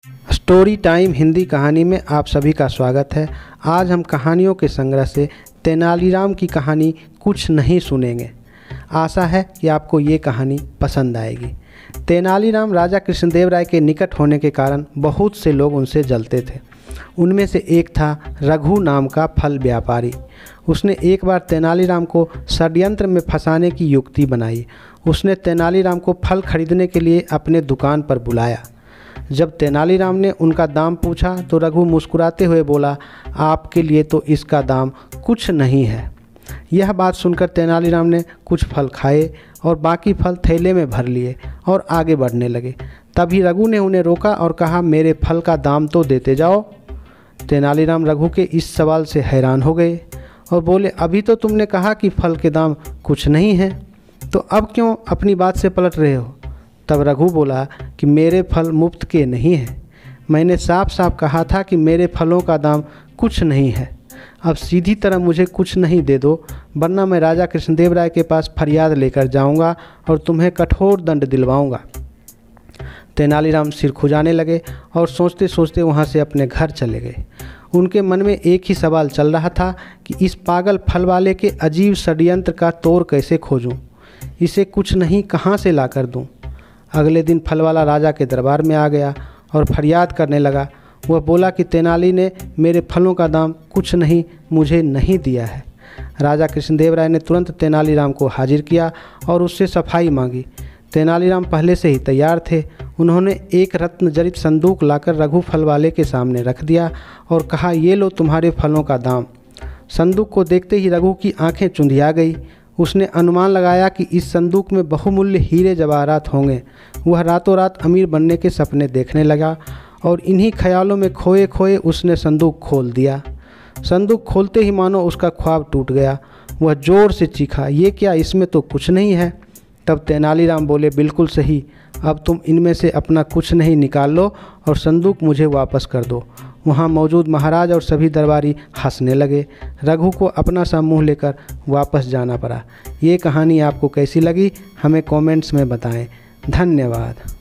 Story time Hindi कहानी में आप सभी का स्वागत है। आज हम कहानियों के संग्रह से तेनालीराम की कहानी कुछ नहीं सुनेंगे। आशा है कि आपको ये कहानी पसंद आएगी। तेनालीराम राजा कृष्णदेव राय के निकट होने के कारण बहुत से लोग उनसे जलते थे। उनमें से एक था रघु नाम का फल व्यापारी। उसने एक बार तेनालीराम को षड्यंत्र में फंसाने की युक्ति बनाई। उसने तेनालीराम को फल खरीदने के लिए अपने दुकान पर बुलाया। जब तेनालीराम ने उनका दाम पूछा तो रघु मुस्कुराते हुए बोला, आपके लिए तो इसका दाम कुछ नहीं है। यह बात सुनकर तेनालीराम ने कुछ फल खाए और बाकी फल थैले में भर लिए और आगे बढ़ने लगे। तभी रघु ने उन्हें रोका और कहा, मेरे फल का दाम तो देते जाओ। तेनालीराम रघु के इस सवाल से हैरान हो गए और बोले, अभी तो तुमने कहा कि फल के दाम कुछ नहीं है, तो अब क्यों अपनी बात से पलट रहे हो? तब रघु बोला कि मेरे फल मुफ्त के नहीं हैं। मैंने साफ साफ कहा था कि मेरे फलों का दाम कुछ नहीं है। अब सीधी तरह मुझे कुछ नहीं दे दो, वरना मैं राजा कृष्णदेव राय के पास फरियाद लेकर जाऊंगा और तुम्हें कठोर दंड दिलवाऊंगा। तेनालीराम सिर खुजाने लगे और सोचते सोचते वहां से अपने घर चले गए। उनके मन में एक ही सवाल चल रहा था कि इस पागल फल वाले के अजीब षड्यंत्र का तोड़ कैसे खोजूं, इसे कुछ नहीं कहां से ला कर दूं। अगले दिन फल वाला राजा के दरबार में आ गया और फरियाद करने लगा। वह बोला कि तेनाली ने मेरे फलों का दाम कुछ नहीं मुझे नहीं दिया है। राजा कृष्णदेव राय ने तुरंत तेनालीराम को हाजिर किया और उससे सफाई मांगी। तेनालीराम पहले से ही तैयार थे। उन्होंने एक रत्न जड़ित संदूक लाकर रघु फल वाले के सामने रख दिया और कहा, ये लो तुम्हारे फलों का दाम। संदूक को देखते ही रघु की आंखें चुंधिया गई। उसने अनुमान लगाया कि इस संदूक में बहुमूल्य हीरे जवाहरात होंगे। वह रातों रात अमीर बनने के सपने देखने लगा और इन्हीं ख्यालों में खोए खोए उसने संदूक खोल दिया। संदूक खोलते ही मानो उसका ख्वाब टूट गया। वह जोर से चीखा, ये क्या, इसमें तो कुछ नहीं है। तब तेनालीराम बोले, बिल्कुल सही, अब तुम इनमें से अपना कुछ नहीं निकाल लो और संदूक मुझे वापस कर दो। वहाँ मौजूद महाराज और सभी दरबारी हंसने लगे। रघु को अपना सा मुँह लेकर वापस जाना पड़ा। ये कहानी आपको कैसी लगी हमें कमेंट्स में बताएं। धन्यवाद।